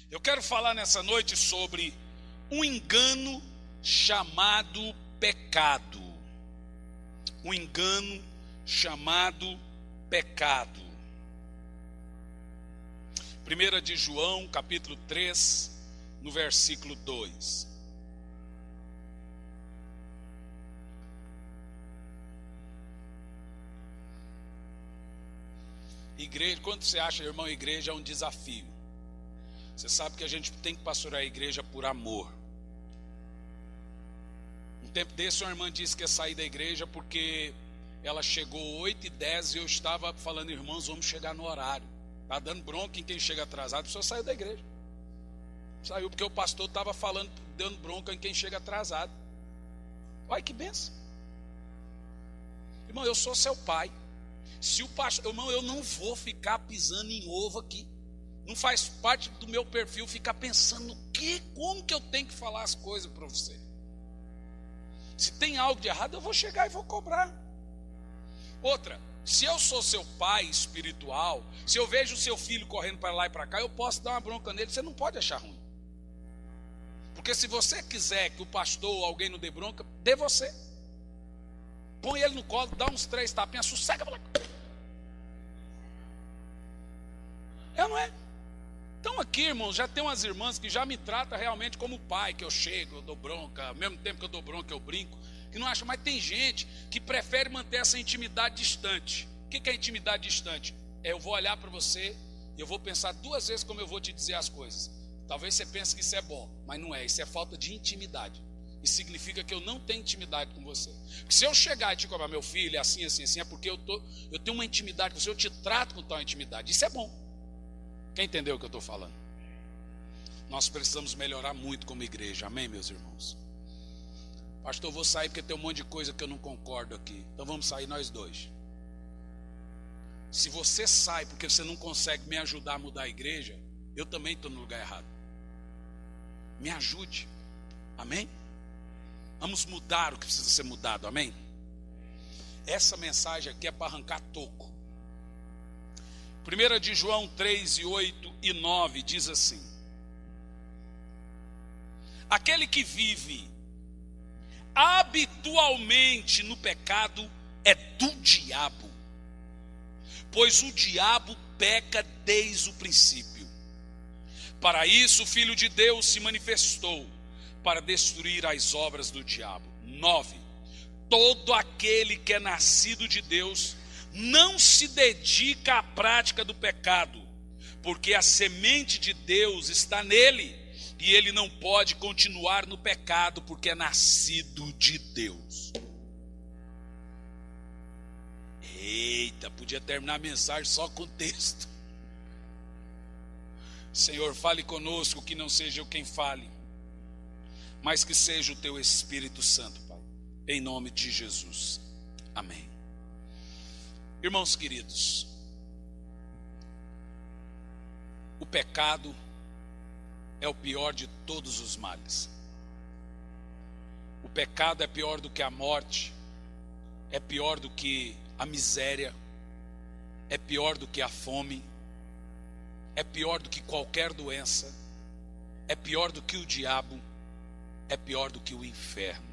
Eu quero falar nessa noite sobre um engano chamado pecado. Um engano chamado pecado. 1 de João, capítulo 3, no versículo 2. Igreja, quando você acha, irmão, igreja é um desafio. Você sabe que a gente tem que pastorear a igreja por amor. Um tempo desse, uma irmã disse que ia sair da igreja porque ela chegou 8h10 e eu estava falando, irmãos, vamos chegar no horário. Está dando bronca em quem chega atrasado, a pessoa saiu da igreja. Saiu porque o pastor estava falando, dando bronca em quem chega atrasado. Olha que benção. Irmão, eu sou seu pai. Se o pastor, irmão, eu não vou ficar pisando em ovo aqui. Não faz parte do meu perfil ficar pensando no como que eu tenho que falar as coisas para você. Se tem algo de errado, eu vou chegar e vou cobrar. Outra, se eu sou seu pai espiritual, se eu vejo o seu filho correndo para lá e para cá, eu posso dar uma bronca nele, você não pode achar ruim. Porque se você quiser que o pastor ou alguém não dê bronca, dê você. Põe ele no colo, dá uns 3 tapinhas, sossega. É ou não é? Então aqui, irmãos, já tem umas irmãs que já me tratam realmente como pai, que eu chego, eu dou bronca, ao mesmo tempo que eu dou bronca eu brinco, que não acha, mas tem gente que prefere manter essa intimidade distante. O que é intimidade distante? Eu vou olhar para você e eu vou pensar 2 vezes como eu vou te dizer as coisas. Talvez você pense que isso é bom, mas não é, isso é falta de intimidade. Isso significa que eu não tenho intimidade com você. Porque se eu chegar e te cobrar, meu filho, é assim, assim, assim, é porque eu tenho uma intimidade com você, eu te trato com tal intimidade. Isso é bom. Quem entendeu o que eu estou falando? Nós precisamos melhorar muito como igreja, amém, meus irmãos? Pastor, eu vou sair porque tem um monte de coisa que eu não concordo aqui. Então vamos sair nós dois. Se você sai porque você não consegue me ajudar a mudar a igreja, eu também estou no lugar errado. Me ajude, amém? Vamos mudar o que precisa ser mudado, amém? Essa mensagem aqui é para arrancar toco. 1 de João 3, 8 e 9 diz assim: aquele que vive habitualmente no pecado é do diabo, pois o diabo peca desde o princípio. Para isso o Filho de Deus se manifestou, para destruir as obras do diabo. 9. Todo aquele que é nascido de Deus não se dedica à prática do pecado, porque a semente de Deus está nele, e ele não pode continuar no pecado, porque é nascido de Deus. Eita, podia terminar a mensagem só com o texto. Senhor, fale conosco, que não seja eu quem fale, mas que seja o teu Espírito Santo, Pai, em nome de Jesus, amém. Irmãos queridos, o pecado é o pior de todos os males. O pecado é pior do que a morte, é pior do que a miséria, é pior do que a fome, é pior do que qualquer doença, é pior do que o diabo, é pior do que o inferno.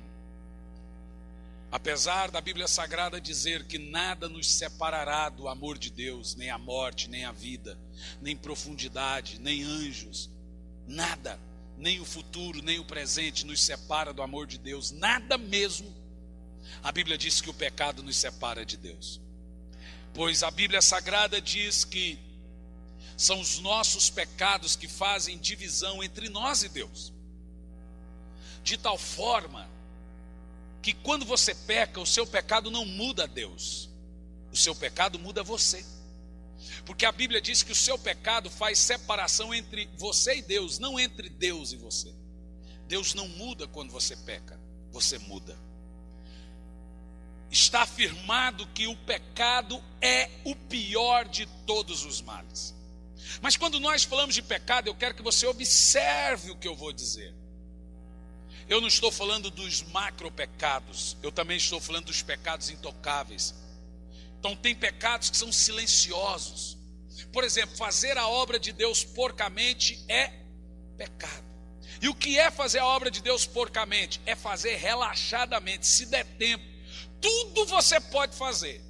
Apesar da Bíblia Sagrada dizer que nada nos separará do amor de Deus, nem a morte, nem a vida, nem profundidade, nem anjos, nada, nem o futuro, nem o presente nos separa do amor de Deus, nada mesmo. A Bíblia diz que o pecado nos separa de Deus, pois a Bíblia Sagrada diz que são os nossos pecados que fazem divisão entre nós e Deus, de tal forma que quando você peca, o seu pecado não muda Deus, o seu pecado muda você. Porque a Bíblia diz que o seu pecado faz separação entre você e Deus, não entre Deus e você. Deus não muda quando você peca, você muda. Está afirmado que o pecado é o pior de todos os males. Mas quando nós falamos de pecado, eu quero que você observe o que eu vou dizer. Eu não estou falando dos macropecados, eu também estou falando dos pecados intocáveis. Então tem pecados que são silenciosos. Por exemplo, fazer a obra de Deus porcamente é pecado. E o que é fazer a obra de Deus porcamente? É fazer relaxadamente, se der tempo. Tudo você pode fazer,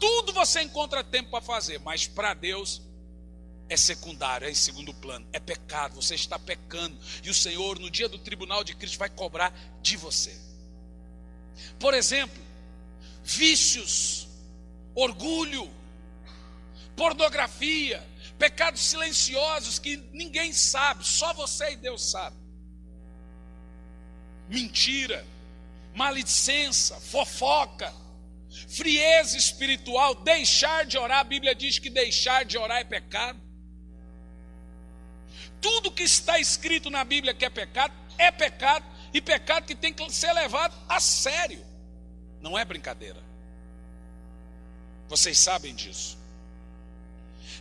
tudo você encontra tempo para fazer, mas para Deus é secundário, é em segundo plano, é pecado, você está pecando, e o Senhor no dia do tribunal de Cristo vai cobrar de você. Por exemplo, vícios, orgulho, pornografia, pecados silenciosos que ninguém sabe, só você e Deus sabe. Mentira, maledicência, fofoca, frieza espiritual, deixar de orar. A Bíblia diz que deixar de orar é pecado. Tudo que está escrito na Bíblia que é pecado, e pecado que tem que ser levado a sério, não é brincadeira. Vocês sabem disso.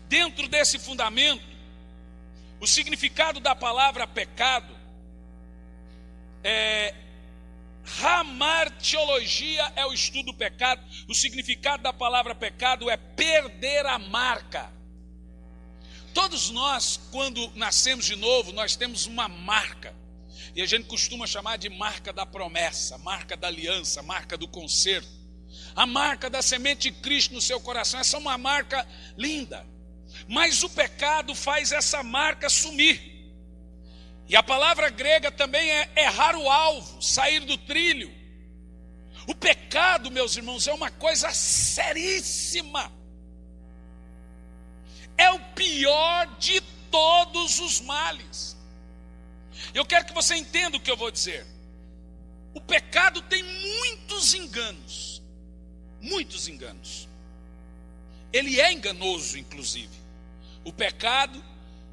Dentro desse fundamento, o significado da palavra pecado hamartiologia é o estudo do pecado. O significado da palavra pecado é perder a marca. Todos nós, quando nascemos de novo, nós temos uma marca. E a gente costuma chamar de marca da promessa, marca da aliança, marca do conserto. A marca da semente de Cristo no seu coração, essa é uma marca linda. Mas o pecado faz essa marca sumir. E a palavra grega também é errar o alvo, sair do trilho. O pecado, meus irmãos, é uma coisa seríssima. É o pior de todos os males. Eu quero que você entenda o que eu vou dizer. O pecado tem muitos enganos. Muitos enganos. Ele é enganoso, inclusive. O pecado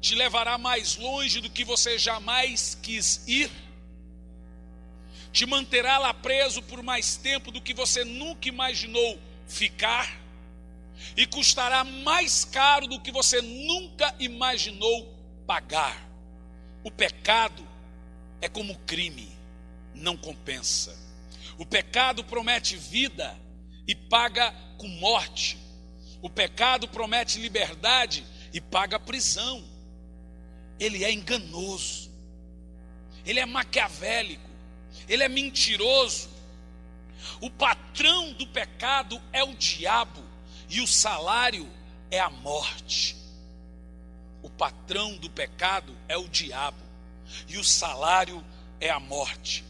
te levará mais longe do que você jamais quis ir. Te manterá lá preso por mais tempo do que você nunca imaginou ficar. E custará mais caro do que você nunca imaginou pagar. O pecado é como crime, não compensa. O pecado promete vida e paga com morte. O pecado promete liberdade e paga prisão. Ele é enganoso, ele é maquiavélico, ele é mentiroso. O patrão do pecado é o diabo e o salário é a morte. O patrão do pecado é o diabo e o salário é a morte.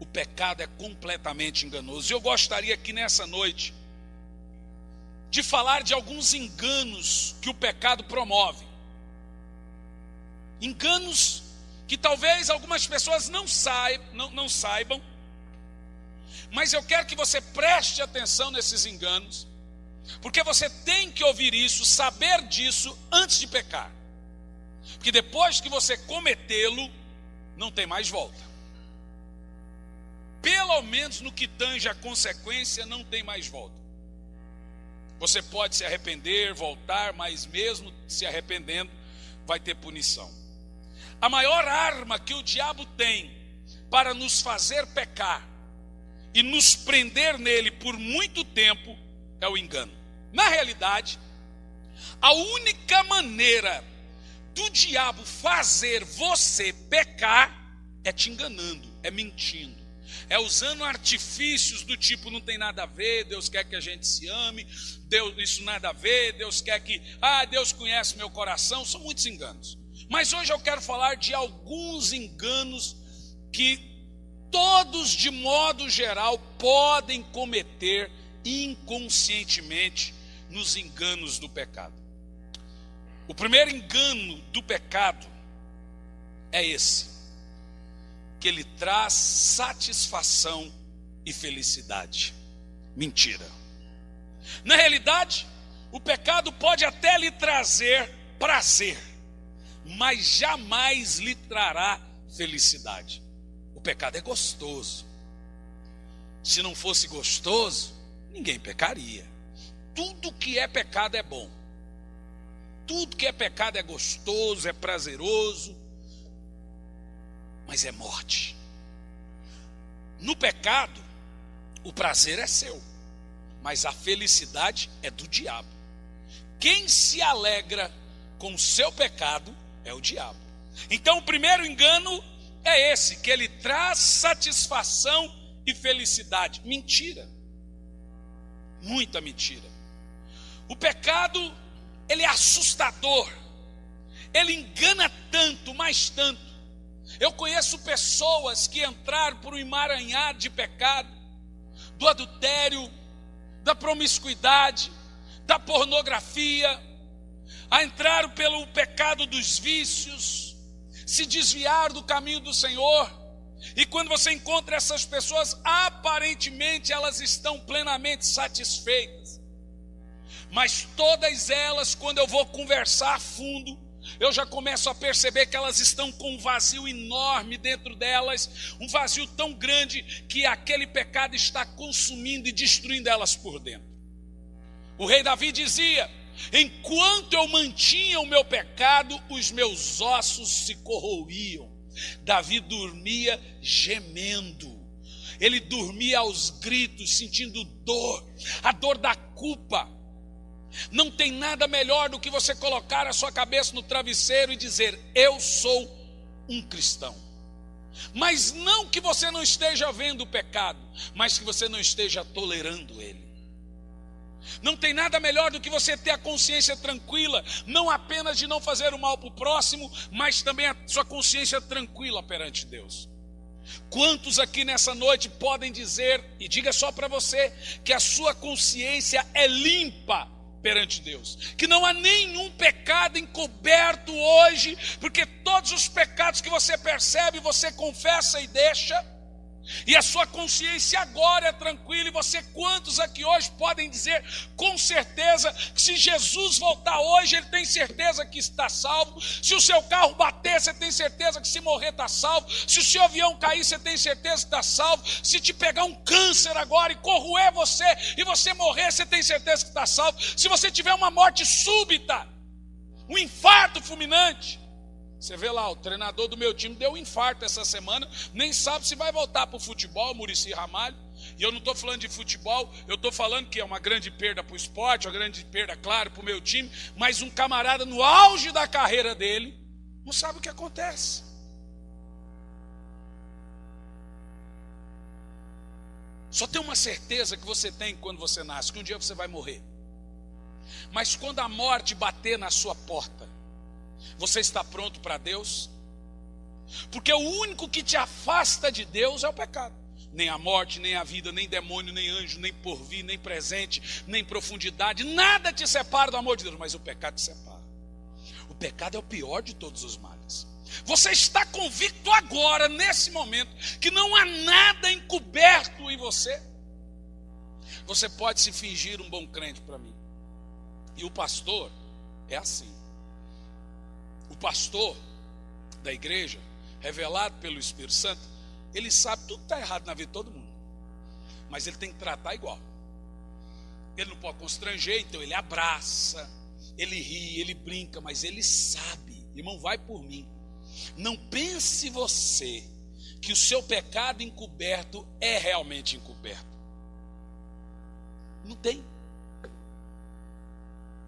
O pecado é completamente enganoso. Eu gostaria aqui nessa noite de falar de alguns enganos que o pecado promove. Enganos que talvez algumas pessoas não saibam, mas eu quero que você preste atenção nesses enganos, porque você tem que ouvir isso, saber disso antes de pecar, porque depois que você cometê-lo, não tem mais volta. Pelo menos no que tange a consequência, não tem mais volta. Você pode se arrepender, voltar, mas mesmo se arrependendo, vai ter punição. A maior arma que o diabo tem para nos fazer pecar e nos prender nele por muito tempo é o engano. Na realidade, a única maneira do diabo fazer você pecar é te enganando, é mentindo. É usando artifícios do tipo, não tem nada a ver, Deus quer que a gente se ame, Deus, isso nada a ver, Deus quer que, Deus conhece meu coração. São muitos enganos. Mas hoje eu quero falar de alguns enganos que todos, de modo geral, podem cometer inconscientemente nos enganos do pecado. O primeiro engano do pecado é esse, que ele traz satisfação e felicidade. Mentira. Na realidade, o pecado pode até lhe trazer prazer, mas jamais lhe trará felicidade. O pecado é gostoso. Se não fosse gostoso, ninguém pecaria. Tudo que é pecado é bom. Tudo que é pecado é gostoso, é prazeroso, mas é morte. No pecado, o prazer é seu, mas a felicidade é do diabo. Quem se alegra com o seu pecado é o diabo. Então o primeiro engano é esse, que ele traz satisfação e felicidade. Mentira. Muita mentira. O pecado, ele é assustador. Ele engana tanto, mais tanto. Eu conheço pessoas que entraram por um emaranhado de pecado, do adultério, da promiscuidade, da pornografia, entraram pelo pecado dos vícios, se desviaram do caminho do Senhor. E quando você encontra essas pessoas, aparentemente elas estão plenamente satisfeitas. Mas todas elas, quando eu vou conversar a fundo, eu já começo a perceber que elas estão com um vazio enorme dentro delas, um vazio tão grande que aquele pecado está consumindo e destruindo elas por dentro. O rei Davi dizia: enquanto eu mantinha o meu pecado, os meus ossos se corroíam. Davi dormia gemendo, ele dormia aos gritos, sentindo dor, a dor da culpa. Não tem nada melhor do que você colocar a sua cabeça no travesseiro e dizer: eu sou um cristão. Mas não que você não esteja vendo o pecado, mas que você não esteja tolerando ele. Não tem nada melhor do que você ter a consciência tranquila, não apenas de não fazer o mal para o próximo, mas também a sua consciência tranquila perante Deus. Quantos aqui nessa noite podem dizer, e diga só para você, que a sua consciência é limpa perante Deus, que não há nenhum pecado encoberto hoje, porque todos os pecados que você percebe, você confessa e deixa, e a sua consciência agora é tranquila. E você, quantos aqui hoje podem dizer com certeza que se Jesus voltar hoje, ele tem certeza que está salvo? Se o seu carro bater, você tem certeza que se morrer está salvo? Se o seu avião cair, você tem certeza que está salvo? Se te pegar um câncer agora e corroer você e você morrer, você tem certeza que está salvo? Se você tiver uma morte súbita, um infarto fulminante, você vê lá, o treinador do meu time deu um infarto essa semana, nem sabe se vai voltar para o futebol, Muricy Ramalho. E eu não estou falando de futebol, eu estou falando que é uma grande perda para o esporte, uma grande perda, claro, para o meu time, mas um camarada no auge da carreira dele, não sabe o que acontece. Só tem uma certeza que você tem quando você nasce, que um dia você vai morrer. Mas quando a morte bater na sua porta, você está pronto para Deus? Porque o único que te afasta de Deus é o pecado. Nem a morte, nem a vida, nem demônio, nem anjo, nem porvir, nem presente, nem profundidade, nada te separa do amor de Deus, mas o pecado te separa. O pecado é o pior de todos os males. Você está convicto agora, nesse momento, que não há nada encoberto em você? Você pode se fingir um bom crente para mim. E o pastor é assim. O pastor da igreja, revelado pelo Espírito Santo, ele sabe tudo que está errado na vida de todo mundo, mas ele tem que tratar igual. Ele não pode constranger, então ele abraça, ele ri, ele brinca, mas ele sabe. Irmão, vai por mim, não pense você que o seu pecado encoberto é realmente encoberto. Não tem.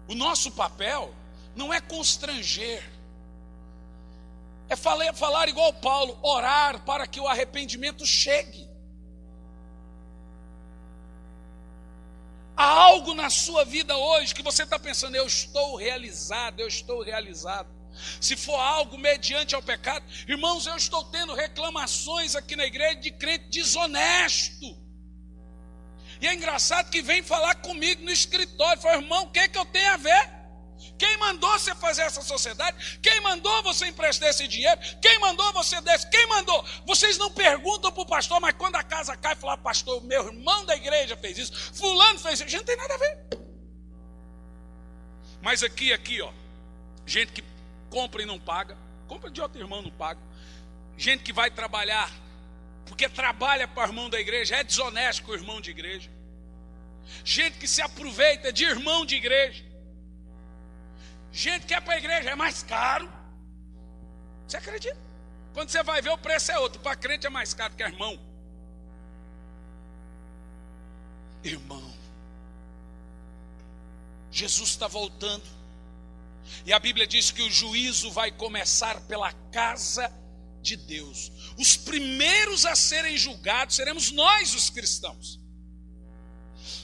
O nosso papel não é constranger, é falar igual Paulo, orar para que o arrependimento chegue. Há algo na sua vida hoje que você está pensando: eu estou realizado, eu estou realizado. Se for algo mediante ao pecado, irmãos, eu estou tendo reclamações aqui na igreja de crente desonesto. E é engraçado que vem falar comigo no escritório, fala: irmão, o que é que eu tenho a ver? Quem mandou você fazer essa sociedade? Quem mandou você emprestar esse dinheiro? Quem mandou você desse? Quem mandou? Vocês não perguntam para o pastor, mas quando a casa cai, fala: pastor, meu irmão da igreja fez isso, fulano fez isso. A gente não tem nada a ver. Mas aqui, ó, gente que compra e não paga, compra de outro irmão, não paga. Gente que vai trabalhar, porque trabalha para o irmão da igreja, é desonesto com o irmão de igreja. Gente que se aproveita de irmão de igreja. Gente que é para a igreja, é mais caro. Você acredita? Quando você vai ver, o preço é outro. Para crente é mais caro que irmão. Irmão, Jesus está voltando. E a Bíblia diz que o juízo vai começar pela casa de Deus. Os primeiros a serem julgados seremos nós, os cristãos.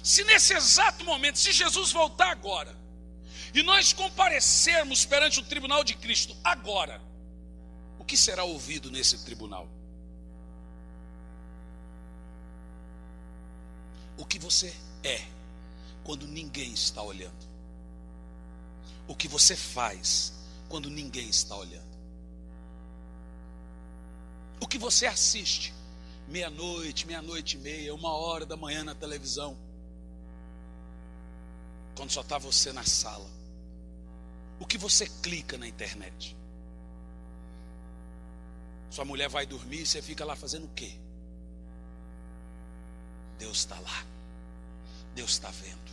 Se nesse exato momento, se Jesus voltar agora, e nós comparecermos perante o tribunal de Cristo agora, o que será ouvido nesse tribunal? O que você é quando ninguém está olhando? O que você faz quando ninguém está olhando? O que você assiste meia-noite, meia-noite e meia, 1h da manhã na televisão, quando só está você na sala? O que você clica na internet? Sua mulher vai dormir e você fica lá fazendo o quê? Deus está lá. Deus está vendo.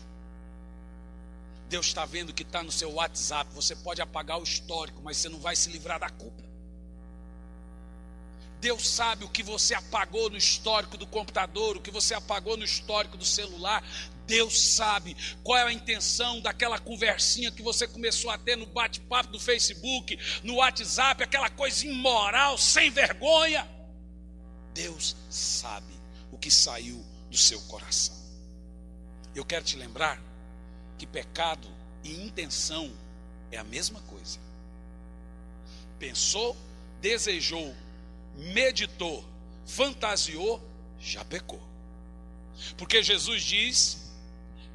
Deus está vendo que está no seu WhatsApp. Você pode apagar o histórico, mas você não vai se livrar da culpa. Deus sabe o que você apagou no histórico do computador, o que você apagou no histórico do celular. Deus sabe qual é a intenção daquela conversinha que você começou a ter no bate-papo do Facebook, no WhatsApp, aquela coisa imoral, sem vergonha. Deus sabe o que saiu do seu coração. Eu quero te lembrar que pecado e intenção é a mesma coisa. Pensou, desejou, meditou, fantasiou, já pecou. Porque Jesus diz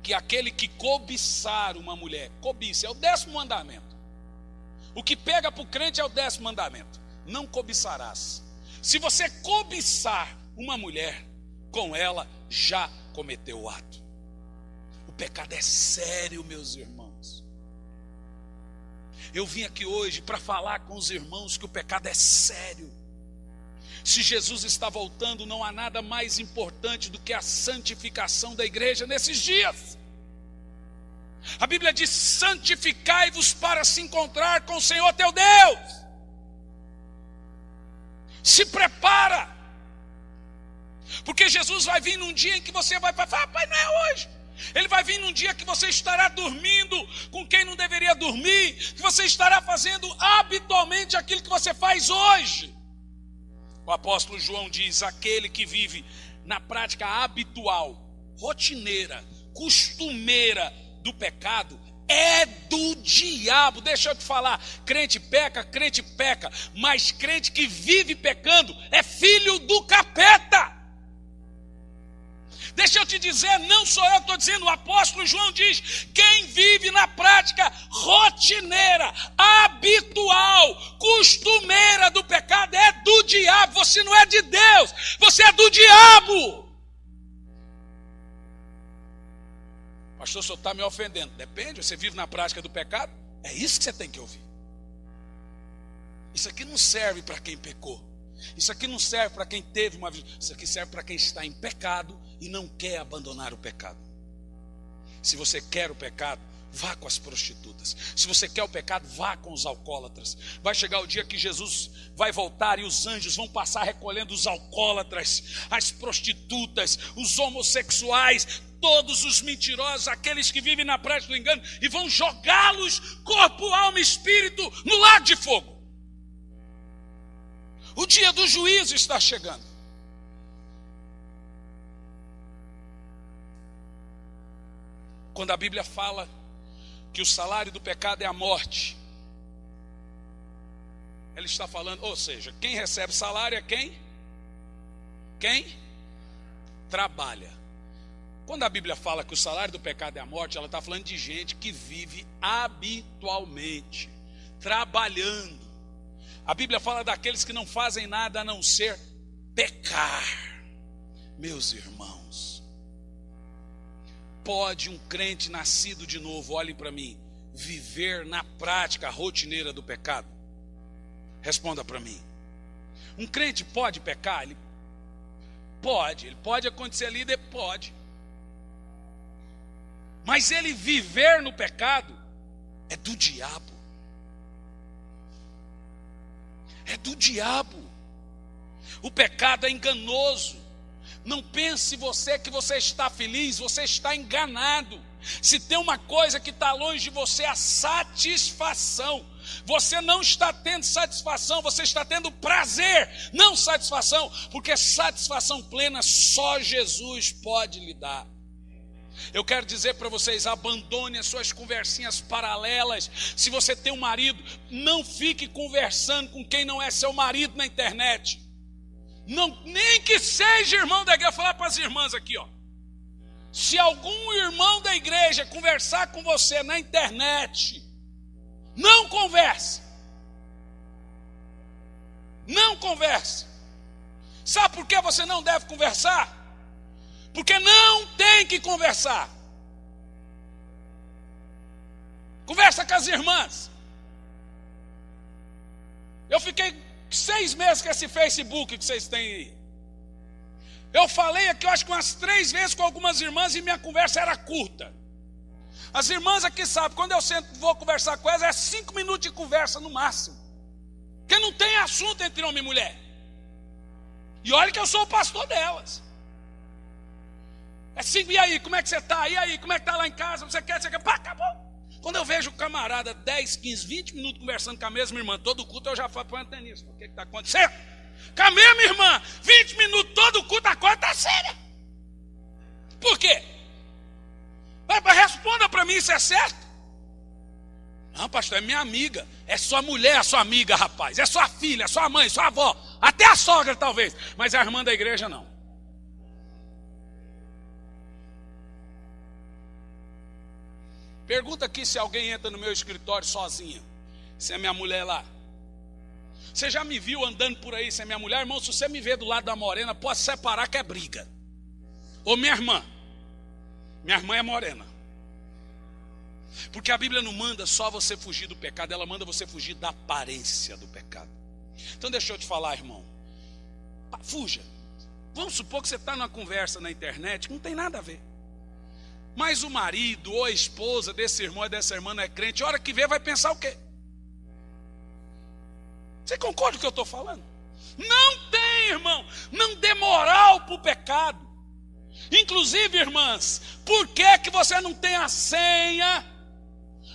que aquele que cobiçar uma mulher, cobiça, é o 10º mandamento. O que pega para o crente é o 10º mandamento: não cobiçarás. Se você cobiçar uma mulher, com ela já cometeu o ato. O pecado é sério, meus irmãos. Eu vim aqui hoje para falar com os irmãos que o pecado é sério. Se Jesus está voltando, não há nada mais importante do que a santificação da igreja nesses dias. A Bíblia diz: santificai-vos para se encontrar com o Senhor teu Deus. Se prepara, porque Jesus vai vir num dia em que você vai falar: pai, não é hoje. Ele vai vir num dia que você estará dormindo com quem não deveria dormir, que você estará fazendo habitualmente aquilo que você faz hoje. O apóstolo João diz: aquele que vive na prática habitual, rotineira, costumeira do pecado, é do diabo. Deixa eu te falar, crente peca, mas crente que vive pecando é filho do capeta. Deixa eu te dizer, não sou eu que estou dizendo, o apóstolo João diz: quem vive na prática rotineira, habitual, costumeira do pecado é do diabo. Você não é de Deus, você é do diabo. Pastor, o senhor está me ofendendo. Depende, você vive na prática do pecado? É isso que você tem que ouvir. Isso aqui não serve para quem pecou. Isso aqui não serve para quem teve uma vida. Isso aqui serve para quem está em pecado e não quer abandonar o pecado. Se você quer o pecado, vá com as prostitutas. Se você quer o pecado, vá com os alcoólatras. Vai chegar o dia que Jesus vai voltar e os anjos vão passar recolhendo os alcoólatras, as prostitutas, os homossexuais, todos os mentirosos, aqueles que vivem na prática do engano, e vão jogá-los, corpo, alma e espírito, no lago de fogo. O dia do juízo está chegando. Quando a Bíblia fala que o salário do pecado é a morte, ela está falando, ou seja, quem recebe salário é quem? Quem? Trabalha. Quando a Bíblia fala que o salário do pecado é a morte, ela está falando de gente que vive habitualmente, trabalhando. A Bíblia fala daqueles que não fazem nada a não ser pecar. Meus irmãos, pode um crente nascido de novo, olhe para mim, viver na prática rotineira do pecado? Responda para mim. Um crente pode pecar? Ele pode acontecer ali, pode. Mas ele viver no pecado é do diabo. É do diabo. O pecado é enganoso. Não pense você que você está feliz, você está enganado. Se tem uma coisa que está longe de você, é a satisfação. Você não está tendo satisfação, você está tendo prazer, não satisfação, porque satisfação plena só Jesus pode lhe dar. Eu quero dizer para vocês, abandone as suas conversinhas paralelas. Se você tem um marido, não fique conversando com quem não é seu marido na internet. Não, nem que seja irmão da igreja. Vou falar para as irmãs aqui, ó. Se algum irmão da igreja conversar com você na internet, não converse. Não converse. Sabe por que você não deve conversar? Porque não tem que conversar. Conversa com as irmãs. Eu fiquei 6 meses com esse Facebook que vocês têm aí. Eu falei aqui, eu acho que umas 3 vezes com algumas irmãs e minha conversa era curta. As irmãs aqui sabem, quando eu vou conversar com elas, é 5 minutos de conversa no máximo. Porque não tem assunto entre homem e mulher. E olha que eu sou o pastor delas. É assim, e aí, como é que você está? E aí, como é que está lá em casa? Você quer? Pá, acabou. Quando eu vejo o camarada 10, 15, 20 minutos conversando com a mesma irmã, todo culto eu já falo para o antenista, o que está acontecendo? Com a mesma irmã, 20 minutos, todo culto, a coisa está séria. Por quê? Responda para mim, isso é certo? Não, pastor, é minha amiga. É sua mulher, a sua amiga, rapaz. É sua filha, é sua mãe, sua avó. Até a sogra, talvez. Mas a irmã da igreja, não. Pergunta aqui se alguém entra no meu escritório sozinha. Se é minha mulher lá. Você já me viu andando por aí, se é minha mulher? Irmão, se você me vê do lado da morena, pode separar que é briga. Ou minha irmã. Minha irmã é morena. Porque a Bíblia não manda só você fugir do pecado, ela manda você fugir da aparência do pecado. Então deixa eu te falar, irmão. Fuja. Vamos supor que você está numa conversa na internet que não tem nada a ver. Mas o marido ou a esposa desse irmão e dessa irmã não é crente, a hora que vê vai pensar o quê? Você concorda com o que eu estou falando? Não tem, irmão, não dê moral para o pecado. Inclusive, irmãs, por que você não tem a senha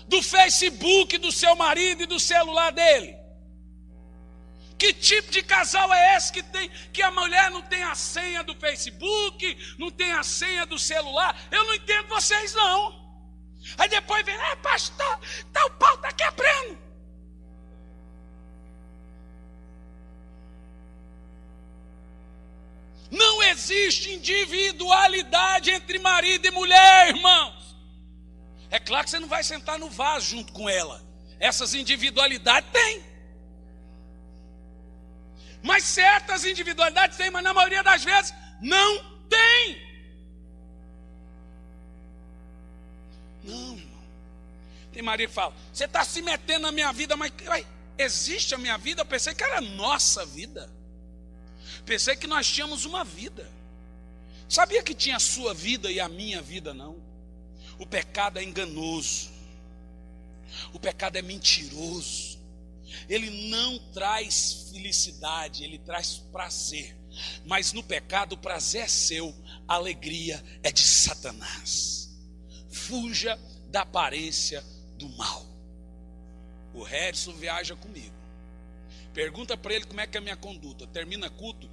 do Facebook do seu marido e do celular dele? Que tipo de casal é esse que a mulher não tem a senha do Facebook, não tem a senha do celular? Eu não entendo vocês não. Aí depois vem, pastor, o pau está quebrando. Não existe individualidade entre marido e mulher, irmãos. É claro que você não vai sentar no vaso junto com ela. Essas individualidades tem. Mas certas individualidades tem, mas na maioria das vezes não tem. Não, irmão. Tem marido que fala, você está se metendo na minha vida, mas existe a minha vida? Eu pensei que era a nossa vida. Pensei que nós tínhamos uma vida. Sabia que tinha a sua vida e a minha vida? Não. O pecado é enganoso. O pecado é mentiroso. Ele não traz felicidade, ele traz prazer. Mas no pecado o prazer é seu, a alegria é de Satanás. Fuja da aparência do mal. O Harrison viaja comigo. Pergunta para ele como é que é a minha conduta. Termina culto,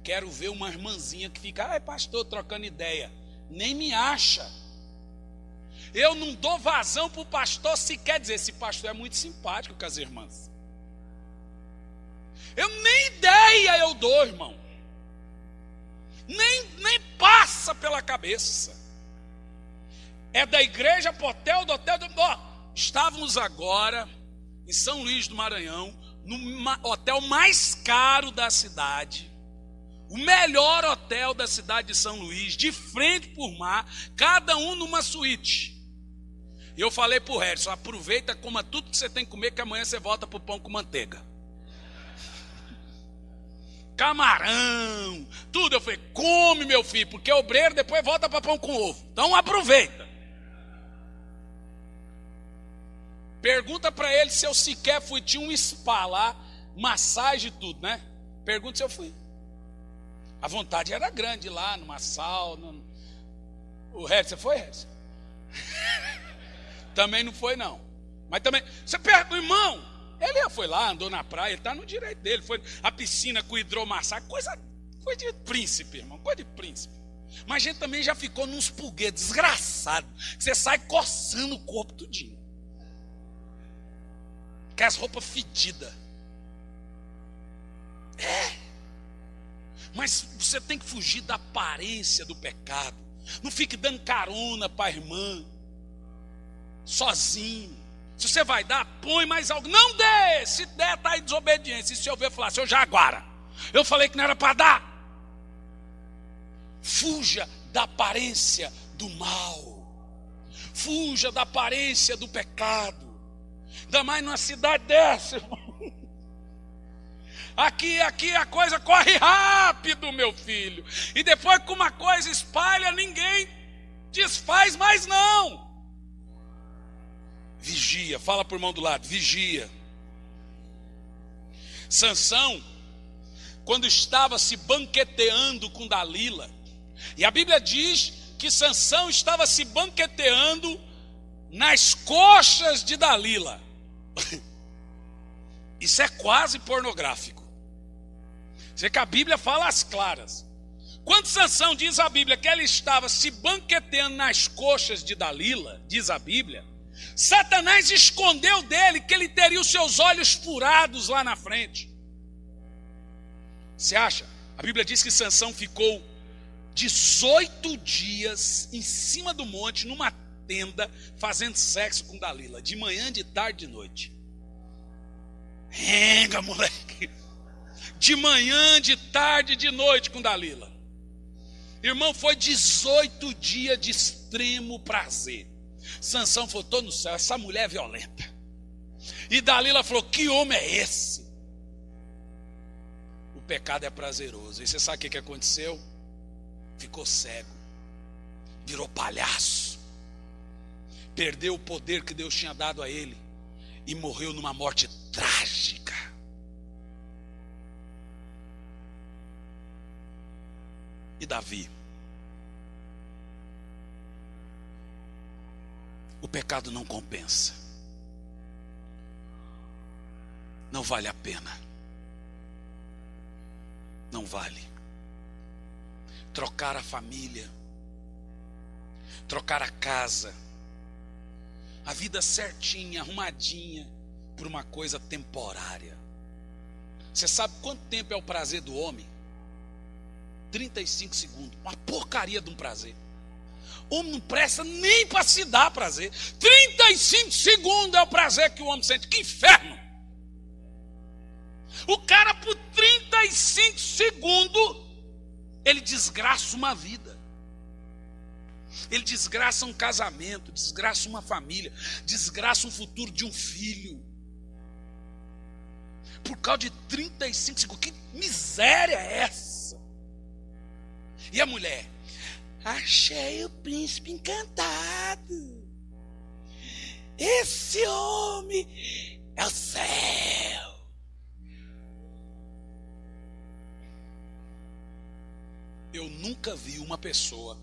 quero ver uma irmãzinha que fica, pastor, trocando ideia. Nem me acha. Eu não dou vazão para o pastor se quer dizer, esse pastor é muito simpático com as irmãs. Eu nem ideia eu dou, irmão. Nem passa pela cabeça. É da igreja para o hotel, do hotel. Estávamos agora em São Luís do Maranhão, no hotel mais caro da cidade. O melhor hotel da cidade de São Luís, de frente por mar, cada um numa suíte. E eu falei para o Harrison, aproveita, coma tudo que você tem que comer, que amanhã você volta para o pão com manteiga. Camarão, tudo. Eu falei, come, meu filho, porque obreiro depois volta para pão com ovo. Então aproveita. Pergunta para ele se eu sequer fui. Tinha um spa lá, massagem e tudo, né? Pergunta se eu fui. A vontade era grande lá, numa sauna. O Harrison, você foi, Harrison? Também não foi, não. Mas também, você pergunta, irmão, ele foi lá, andou na praia, ele está no direito dele, foi a piscina com hidromassagem, coisa de príncipe, irmão, coisa de príncipe. Mas a gente também já ficou nos pulguês desgraçado, que você sai coçando o corpo tudinho. Com as roupas fedidas. Mas você tem que fugir da aparência do pecado. Não fique dando carona para a irmã, sozinho. Se você vai dar, põe mais algo. Não dê, se der, está em desobediência. E se eu ver falar, seu Jaguara, eu falei que não era para dar. Fuja da aparência do mal. Fuja da aparência do pecado. Ainda mais numa cidade dessa, irmão. Aqui a coisa corre rápido, meu filho. E depois que uma coisa espalha, ninguém desfaz mais não. Vigia, fala para o irmão do lado, vigia. Sansão, quando estava se banqueteando com Dalila, e a Bíblia diz que Sansão estava se banqueteando nas coxas de Dalila. Isso é quase pornográfico. Você que a Bíblia fala às claras. Quando Sansão diz a Bíblia que ele estava se banqueteando nas coxas de Dalila, diz a Bíblia, Satanás escondeu dele que ele teria os seus olhos furados lá na frente. Você acha? A Bíblia diz que Sansão ficou 18 dias em cima do monte, numa tenda, fazendo sexo com Dalila, de manhã, de tarde, de noite. Renga, moleque. De manhã, de tarde, de noite com Dalila. Irmão, foi 18 dias de extremo prazer. Sansão falou, estou no céu, essa mulher é violenta. E Dalila falou, que homem é esse? O pecado é prazeroso. E você sabe o que aconteceu? Ficou cego. Virou palhaço. Perdeu o poder que Deus tinha dado a ele. E morreu numa morte trágica. E Davi? O pecado não compensa. Não vale a pena. Não vale. Trocar a família, trocar a casa, a vida certinha, arrumadinha, por uma coisa temporária. Você sabe quanto tempo é o prazer do homem? 35 segundos, uma porcaria de um prazer. O homem não presta nem para se dar prazer. 35 segundos é o prazer que o homem sente. Que inferno! O cara por 35 segundos, ele desgraça uma vida. Ele desgraça um casamento, desgraça uma família, desgraça um futuro de um filho. Por causa de 35 segundos. Que miséria é essa? E a mulher? Achei o príncipe encantado. Esse homem é o céu. Eu nunca vi uma pessoa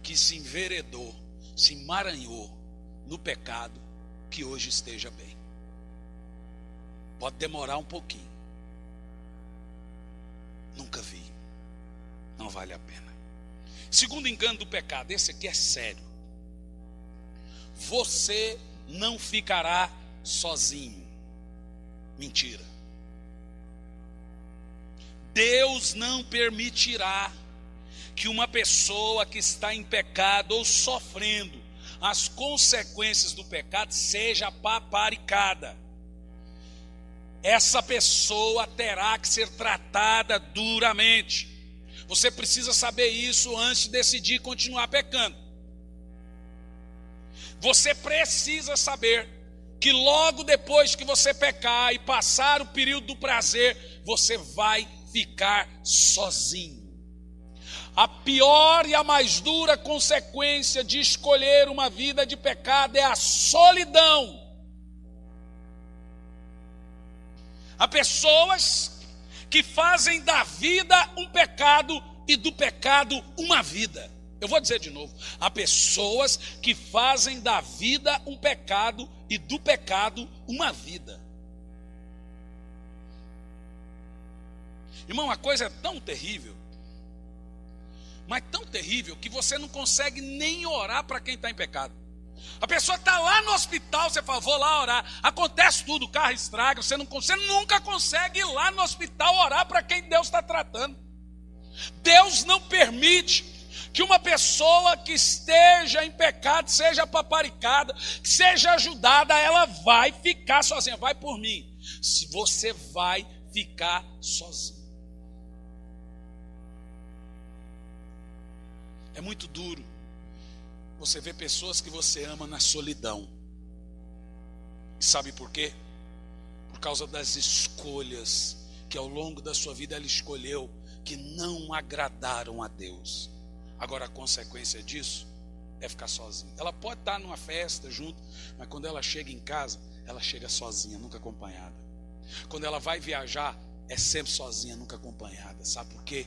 que se enveredou, se emaranhou no pecado, que hoje esteja bem. Pode demorar um pouquinho. Nunca vi. Não vale a pena. Segundo engano do pecado, esse aqui é sério. Você não ficará sozinho. Mentira. Deus não permitirá que uma pessoa que está em pecado ou sofrendo as consequências do pecado seja paparicada. Essa pessoa terá que ser tratada duramente. Você precisa saber isso antes de decidir continuar pecando. Você precisa saber que logo depois que você pecar e passar o período do prazer, você vai ficar sozinho. A pior e a mais dura consequência de escolher uma vida de pecado é a solidão. Há pessoas que fazem da vida um pecado e do pecado uma vida. Eu vou dizer de novo. Há pessoas que fazem da vida um pecado e do pecado uma vida. Irmão, a coisa é tão terrível, mas tão terrível que você não consegue nem orar para quem está em pecado. A pessoa está lá no hospital, você fala, vou lá orar. Acontece tudo, o carro estraga, você nunca consegue ir lá no hospital orar para quem Deus está tratando. Deus não permite que uma pessoa que esteja em pecado seja paparicada, que seja ajudada, ela vai ficar sozinha. Vai por mim. Se você vai ficar sozinho. É muito duro você ver pessoas que você ama na solidão. E sabe por quê? Por causa das escolhas que ao longo da sua vida ela escolheu, que não agradaram a Deus. Agora a consequência disso é ficar sozinha. Ela pode estar numa festa junto, mas quando ela chega em casa, ela chega sozinha, nunca acompanhada. Quando ela vai viajar, é sempre sozinha, nunca acompanhada. Sabe por quê?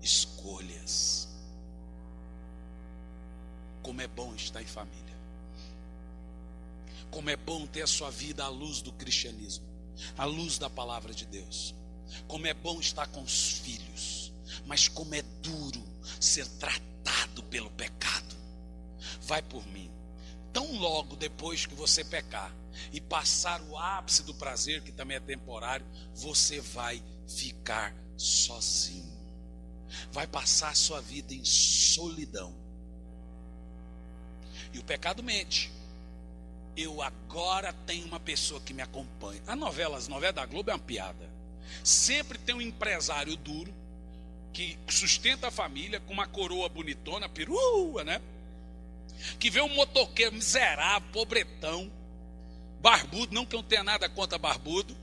Escolhas. Como é bom estar em família. Como é bom ter a sua vida à luz do cristianismo, à luz da palavra de Deus. Como é bom estar com os filhos, mas como é duro ser tratado pelo pecado. Vai por mim. Tão logo depois que você pecar e passar o ápice do prazer, que também é temporário, você vai ficar sozinho. Vai passar a sua vida em solidão. E o pecado mente. Eu agora tenho uma pessoa que me acompanha. As novelas da Globo é uma piada. Sempre tem um empresário duro que sustenta a família com uma coroa bonitona, perua, né? Que vê um motoqueiro miserável, pobretão, barbudo, não que eu não tenha nada contra barbudo,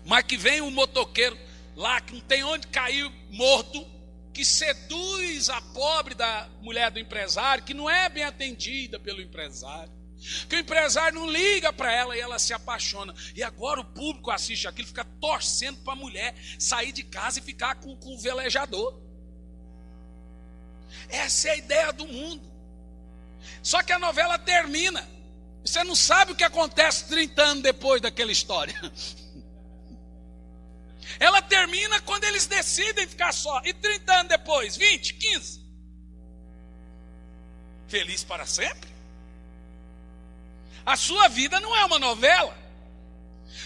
mas que vem um motoqueiro lá que não tem onde cair morto, que seduz a pobre da mulher do empresário, que não é bem atendida pelo empresário, que o empresário não liga para ela e ela se apaixona. E agora o público assiste aquilo, fica torcendo para a mulher sair de casa e ficar com o velejador. Essa é a ideia do mundo. Só que a novela termina. Você não sabe o que acontece 30 anos depois daquela história. Ela termina quando eles decidem ficar só. E 30 anos depois, 20, 15. Feliz para sempre? A sua vida não é uma novela.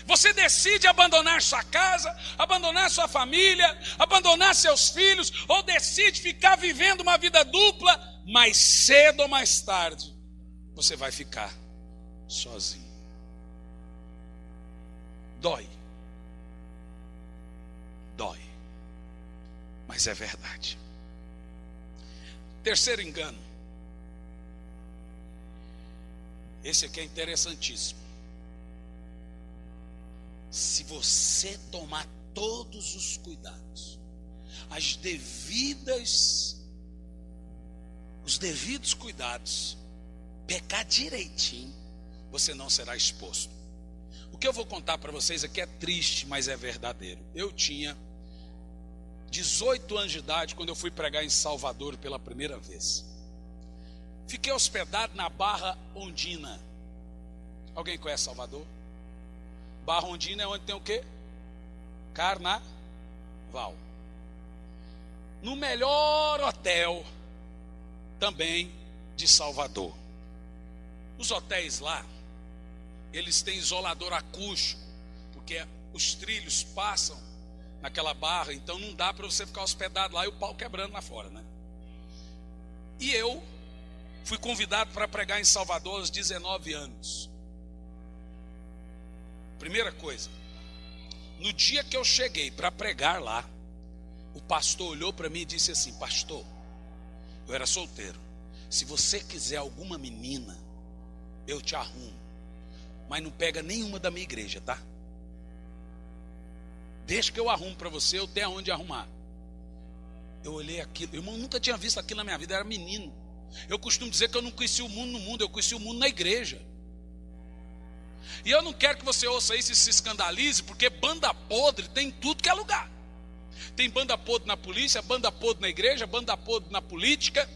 Você decide abandonar sua casa, abandonar sua família, abandonar seus filhos, ou decide ficar vivendo uma vida dupla, mais cedo ou mais tarde, você vai ficar sozinho. Dói. Dói. Mas é verdade. Terceiro engano. Esse aqui é interessantíssimo. Se você tomar todos os cuidados, os devidos cuidados, pecar direitinho, você não será exposto. O que eu vou contar para vocês aqui é triste, mas é verdadeiro. Eu tinha 18 anos de idade quando eu fui pregar em Salvador pela primeira vez. Fiquei hospedado na Barra Ondina. Alguém conhece Salvador? Barra Ondina é onde tem o quê? Carnaval. No melhor hotel também de Salvador. Os hotéis lá, eles têm isolador acústico, porque os trilhos passam naquela barra, então não dá para você ficar hospedado lá e o pau quebrando lá fora, né? E eu fui convidado para pregar em Salvador aos 19 anos. Primeira coisa, no dia que eu cheguei para pregar lá, o pastor olhou para mim e disse assim: pastor, eu era solteiro, se você quiser alguma menina, eu te arrumo, mas não pega nenhuma da minha igreja, tá? Deixa que eu arrumo para você, eu tenho aonde arrumar. Eu olhei aquilo, irmão, nunca tinha visto aquilo na minha vida, eu era menino. Eu costumo dizer que eu não conheci o mundo no mundo, eu conheci o mundo na igreja. E eu não quero que você ouça isso e se escandalize, porque banda podre tem em tudo que é lugar. Tem banda podre na polícia, banda podre na igreja, banda podre na política.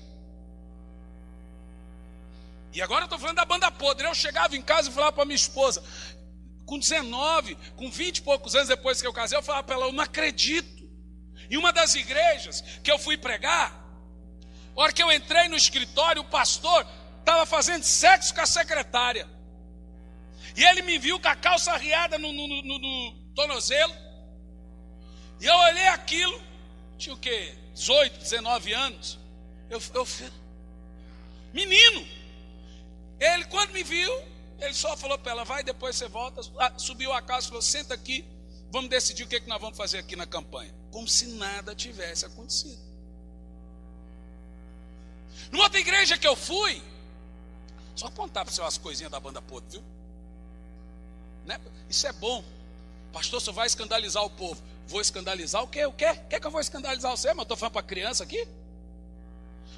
E agora eu estou falando da banda podre. Eu chegava em casa e falava para minha esposa, com 19, com 20 e poucos anos depois que eu casei, eu falava para ela, eu não acredito. Em uma das igrejas que eu fui pregar, a hora que eu entrei no escritório, o pastor estava fazendo sexo com a secretária. E ele me viu com a calça arriada no tornozelo. E eu olhei aquilo, tinha o quê? 18, 19 anos. Eu menino. Ele, quando me viu, ele só falou para ela, vai, depois você volta. Subiu a casa e falou, senta aqui, vamos decidir o que nós vamos fazer aqui na campanha. Como se nada tivesse acontecido. Numa outra igreja que eu fui, só contar para você umas coisinhas da banda podre, viu? Né? Isso é bom. Pastor, você vai escandalizar o povo. Vou escandalizar o quê? O quê? Quer que eu vou escandalizar você? Mas eu estou falando para criança aqui.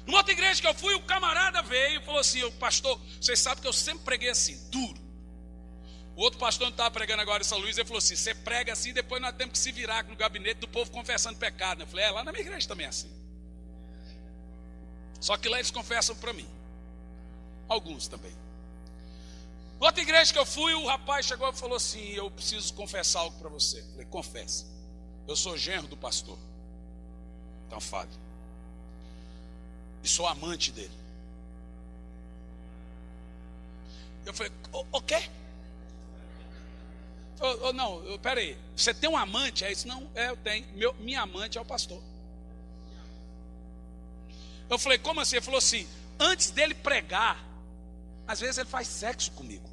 Numa outra igreja que eu fui, o camarada veio e falou assim, pastor, vocês sabem que eu sempre preguei assim, duro. O outro pastor não estava pregando agora em São Luís, ele falou assim, você prega assim, depois nós temos que se virar no gabinete do povo confessando pecado. Eu falei, lá na minha igreja também é assim. Só que lá eles confessam para mim. Alguns também. Outra igreja que eu fui, o rapaz chegou e falou assim, eu preciso confessar algo para você. Eu falei, confessa. Eu sou genro do pastor. Então fale. E sou amante dele. Eu falei, o quê? Não, peraí. Você tem um amante? É isso? Não, eu tenho. Minha amante é o pastor. Eu falei, como assim? Ele falou assim, antes dele pregar, às vezes ele faz sexo comigo.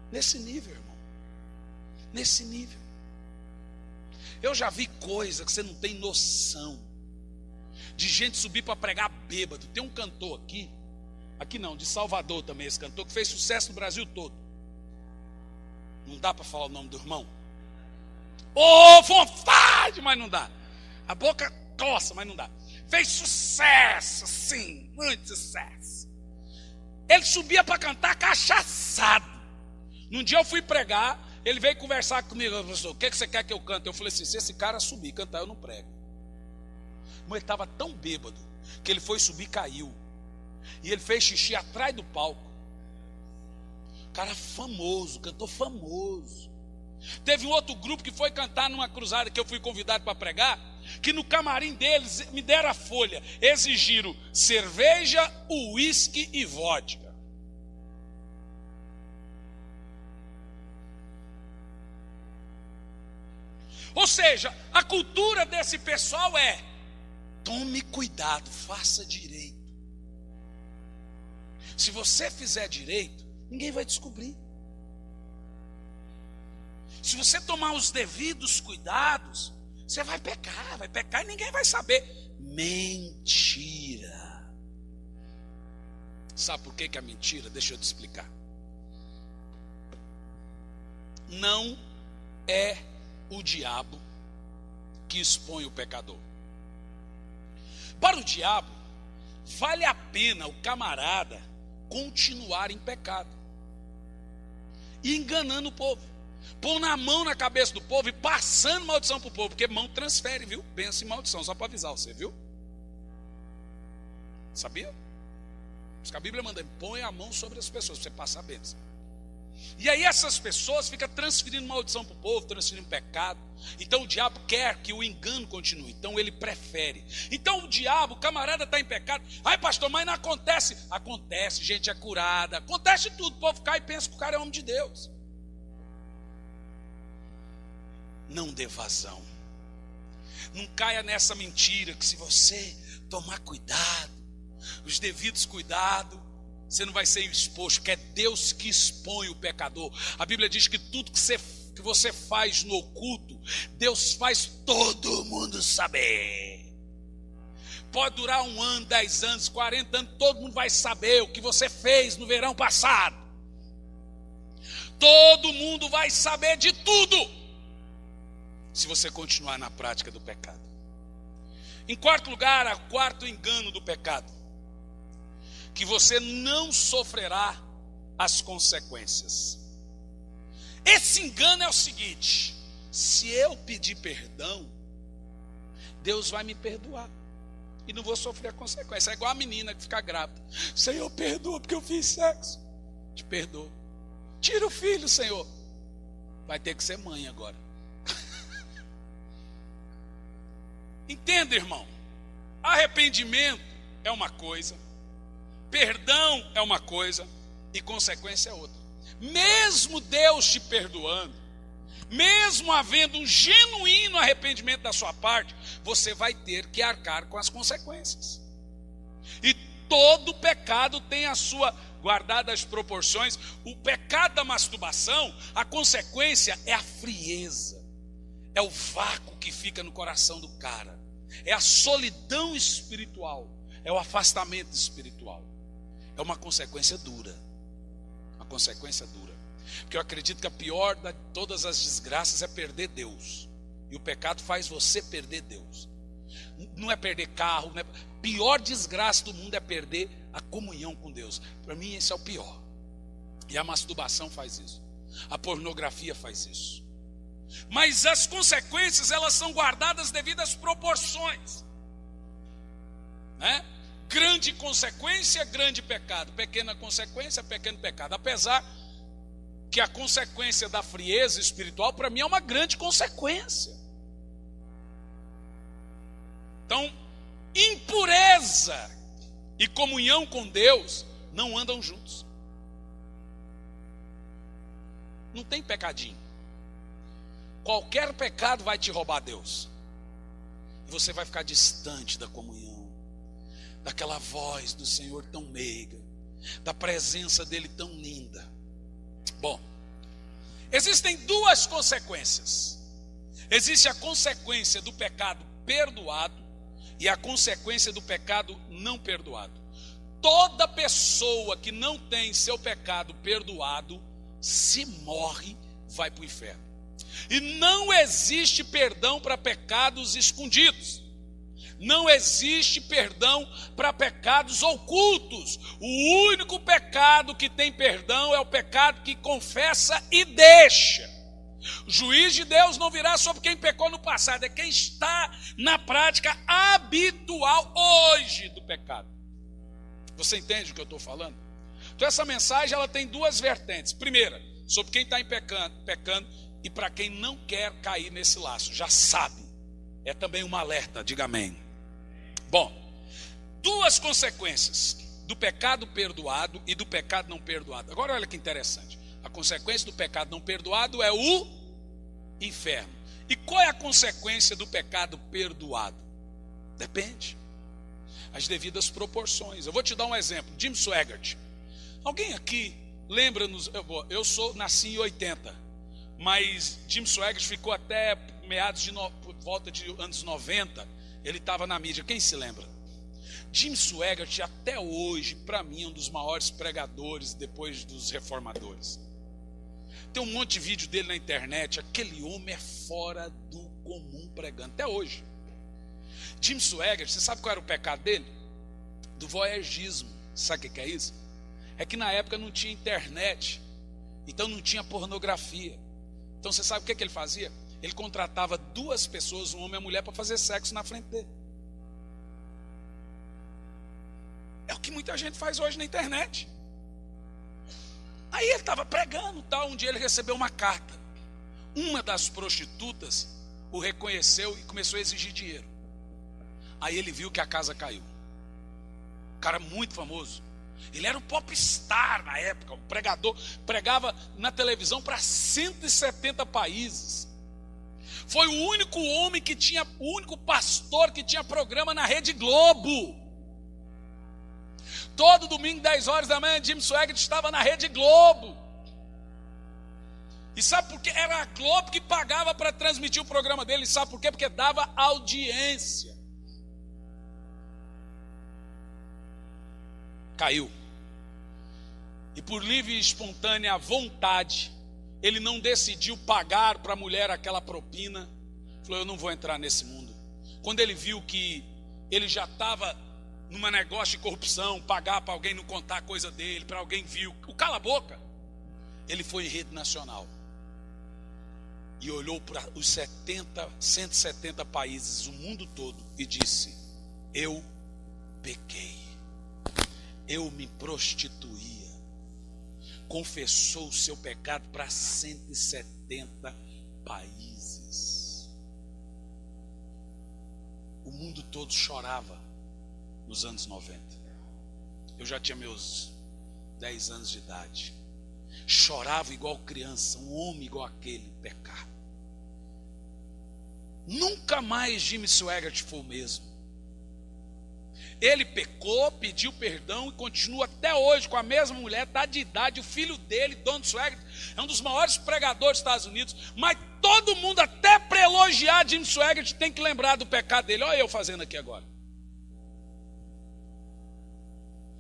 Nesse nível, irmão. Nesse nível. Eu já vi coisa que você não tem noção. De gente subir para pregar bêbado. Tem um cantor aqui não, de Salvador também, esse cantor, que fez sucesso no Brasil todo. Não dá para falar o nome do irmão? Vontade, mas não dá. A boca coça, mas não dá. Fez sucesso, sim, muito sucesso. Ele subia para cantar cachaçado. Num dia eu fui pregar, ele veio conversar comigo, professor, o que você quer que eu cante? Eu falei assim, se esse cara subir e cantar, eu não prego. Mas ele estava tão bêbado, que ele foi subir e caiu. E ele fez xixi atrás do palco. Cara famoso, cantor famoso. Teve um outro grupo que foi cantar numa cruzada que eu fui convidado para pregar, que no camarim deles me deram a folha, exigiram cerveja, uísque e vodka. Ou seja, a cultura desse pessoal é, tome cuidado, faça direito. Se você fizer direito, ninguém vai descobrir. Se você tomar os devidos cuidados, você vai pecar e ninguém vai saber. Mentira. Sabe por que é mentira? Deixa eu te explicar. Não é o diabo que expõe o pecador. Para o diabo, vale a pena o camarada continuar em pecado e enganando o povo, pondo a mão na cabeça do povo e passando maldição para o povo, porque mão transfere, viu? Bênção e maldição, só para avisar você, viu? Sabia? Porque a Bíblia manda, põe a mão sobre as pessoas para você passar a bênção. E aí essas pessoas ficam transferindo maldição para o povo, transferindo pecado. Então o diabo quer que o engano continue, então ele prefere. Então o diabo, o camarada está em pecado. Ai pastor, mas não acontece. Acontece, gente é curada, acontece tudo. O povo cai e pensa que o cara é homem de Deus. Não dê vazão. Não caia nessa mentira que se você tomar cuidado, os devidos cuidados, você não vai ser exposto, que é Deus que expõe o pecador. A Bíblia diz que tudo que você faz no oculto, Deus faz todo mundo saber. Pode durar 1 ano, 10 anos, 40 anos, todo mundo vai saber o que você fez no verão passado. Todo mundo vai saber de tudo, se você continuar na prática do pecado. Em quarto lugar, o quarto engano do pecado, que você não sofrerá as consequências. Esse engano é o seguinte: se eu pedir perdão, Deus vai me perdoar. e não vou sofrer a consequência. É igual a menina que fica grávida. Senhor, perdoa porque eu fiz sexo. Te perdoa. Tira o filho, Senhor. Vai ter que ser mãe agora. Entenda, irmão. Arrependimento é uma coisa, perdão é uma coisa e consequência é outra. Mesmo Deus te perdoando, mesmo havendo um genuíno arrependimento da sua parte, você vai ter que arcar com as consequências. E todo pecado tem a sua, guardada as proporções, o pecado da masturbação, a consequência é a frieza, é o vácuo que fica no coração do cara, é a solidão espiritual, é o afastamento espiritual. É uma consequência dura, uma consequência dura. Porque eu acredito que a pior de todas as desgraças é perder Deus. E o pecado faz você perder Deus. Não é perder carro, não é... pior desgraça do mundo é perder a comunhão com Deus. Para mim esse é o pior. E a masturbação faz isso. A pornografia faz isso. Mas as consequências, elas são guardadas devido às proporções, né? Grande consequência, grande pecado. Pequena consequência, pequeno pecado. Apesar que a consequência da frieza espiritual, para mim, é uma grande consequência. Então, impureza e comunhão com Deus não andam juntos. Não tem pecadinho. Qualquer pecado vai te roubar Deus. E você vai ficar distante da comunhão, daquela voz do Senhor tão meiga, da presença dele tão linda. Bom, existem duas consequências. Existe a consequência do pecado perdoado e a consequência do pecado não perdoado. Toda pessoa que não tem seu pecado perdoado, se morre, vai para o inferno. E não existe perdão para pecados escondidos. Não existe perdão para pecados ocultos. O único pecado que tem perdão é o pecado que confessa e deixa. O juiz de Deus não virá sobre quem pecou no passado, é quem está na prática habitual hoje do pecado. Você entende o que eu estou falando? Então essa mensagem ela tem duas vertentes. Primeira, sobre quem está pecando e para quem não quer cair nesse laço, já sabe. É também um alerta, diga amém. Bom, duas consequências do pecado perdoado e do pecado não perdoado. Agora olha que interessante. A consequência do pecado não perdoado é o inferno. E qual é a consequência do pecado perdoado? Depende. As devidas proporções. Eu vou te dar um exemplo. Jim Swaggart. Alguém aqui lembra-nos? Nasci em 80. Mas Jim Swaggart ficou até meados por volta de anos 90. Ele estava na mídia. Quem se lembra? Jim Swaggart até hoje, para mim, é um dos maiores pregadores depois dos reformadores. Tem um monte de vídeo dele na internet. Aquele homem é fora do comum pregando, até hoje. Jim Swaggart, você sabe qual era o pecado dele? Do voyeurismo. Sabe o que é isso? É que na época não tinha internet, então não tinha pornografia. Então você sabe o que ele fazia? Ele contratava duas pessoas, um homem e uma mulher, para fazer sexo na frente dele. É o que muita gente faz hoje na internet. Aí ele estava pregando, tal. Um dia ele recebeu uma carta. Uma das prostitutas o reconheceu e começou a exigir dinheiro. Aí ele viu que a casa caiu. Um cara muito famoso. Ele era um popstar na época, um pregador, pregava na televisão para 170 países. Foi o único homem que tinha, o único pastor que tinha programa na Rede Globo. Todo domingo, 10 horas da manhã, Jim Swaggart estava na Rede Globo. E sabe por quê? Era a Globo que pagava para transmitir o programa dele. E sabe por quê? Porque dava audiência. Caiu. E por livre e espontânea vontade, ele não decidiu pagar para a mulher aquela propina. Falou, eu não vou entrar nesse mundo. Quando ele viu que ele já estava num negócio de corrupção, pagar para alguém não contar a coisa dele, para alguém viu, o cala a boca, ele foi em rede nacional. E olhou para os 170 países, o mundo todo, e disse, eu pequei, eu me prostituía. Confessou o seu pecado para 170 países. O mundo todo chorava nos anos 90. Eu já tinha meus 10 anos de idade. Chorava igual criança, um homem igual aquele pecar. Nunca mais Jimmy Swaggart foi o mesmo. Ele pecou, pediu perdão e continua até hoje com a mesma mulher, está de idade. O filho dele, Don Swaggart, é um dos maiores pregadores dos Estados Unidos. Mas todo mundo, até para elogiar Jimmy Swaggart, tem que lembrar do pecado dele. Olha eu fazendo aqui agora.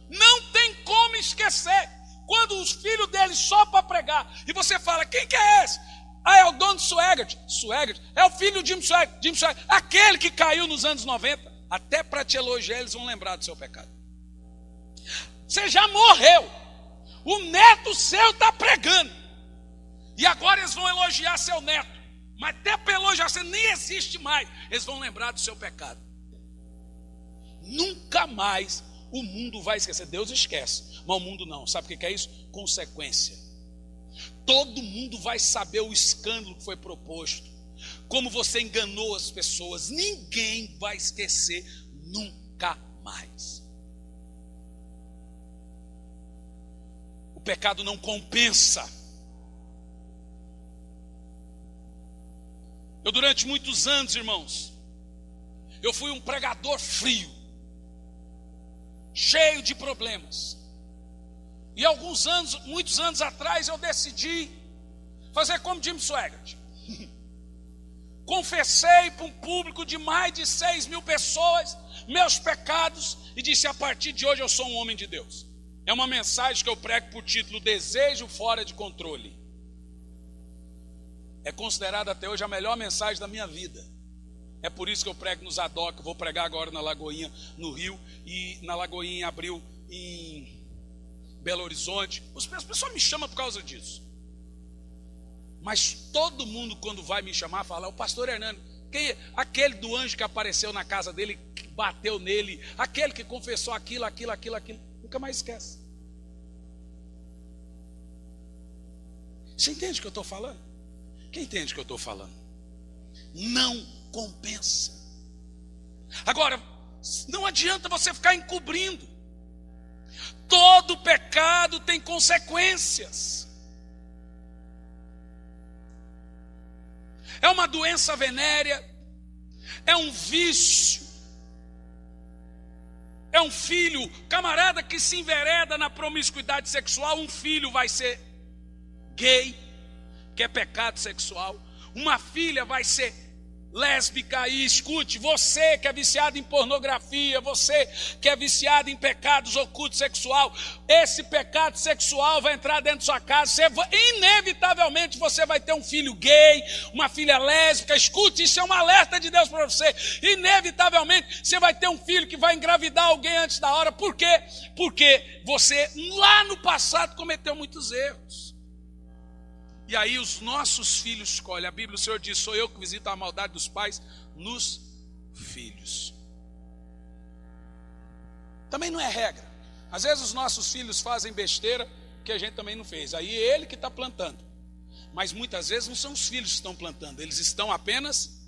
Não tem como esquecer. Quando os filhos dele só para pregar, e você fala, quem que é esse? Ah, é o Don Swaggart. Swaggart é o filho de Jim Swaggart. Jim Swaggart, aquele que caiu nos anos 90. Até para te elogiar, eles vão lembrar do seu pecado. Você já morreu. O neto seu está pregando. E agora eles vão elogiar seu neto. Mas até para elogiar, você nem existe mais. Eles vão lembrar do seu pecado. Nunca mais o mundo vai esquecer. Deus esquece, mas o mundo não. Sabe o que é isso? Consequência. Todo mundo vai saber o escândalo que foi proposto. Como você enganou as pessoas. Ninguém vai esquecer nunca mais. O pecado não compensa. Eu durante muitos anos, irmãos, eu fui um pregador frio, cheio de problemas. E muitos anos atrás, eu decidi fazer como Jim Swaggart. Confessei para um público de mais de 6.000 pessoas meus pecados e disse, a partir de hoje eu sou um homem de Deus. É uma mensagem que eu prego por título, Desejo Fora de Controle. É considerada até hoje a melhor mensagem da minha vida. É por isso que eu prego no Zadok, vou pregar agora na Lagoinha, no Rio, e na Lagoinha em abril, em Belo Horizonte. As pessoas me chamam por causa disso. Mas todo mundo quando vai me chamar fala, o pastor Hernando, aquele do anjo que apareceu na casa dele, que bateu nele, aquele que confessou aquilo, nunca mais esquece. Você entende o que eu estou falando? Quem entende o que eu estou falando? Não compensa. Agora, não adianta você ficar encobrindo. Todo pecado tem consequências. É uma doença venérea, é um vício, é um filho, camarada que se envereda na promiscuidade sexual, um filho vai ser gay, que é pecado sexual, uma filha vai ser lésbica. E escute, você que é viciado em pornografia, você que é viciado em pecados ocultos sexual, esse pecado sexual vai entrar dentro da sua casa, inevitavelmente você vai ter um filho gay, uma filha lésbica. Escute, isso é um alerta de Deus para você. Inevitavelmente você vai ter um filho que vai engravidar alguém antes da hora. Por quê? Porque você lá no passado cometeu muitos erros. E aí os nossos filhos escolhem. A Bíblia, o Senhor diz, sou eu que visito a maldade dos pais nos filhos. Também não é regra. Às vezes os nossos filhos fazem besteira que a gente também não fez. Aí é ele que está plantando. Mas muitas vezes não são os filhos que estão plantando. Eles estão apenas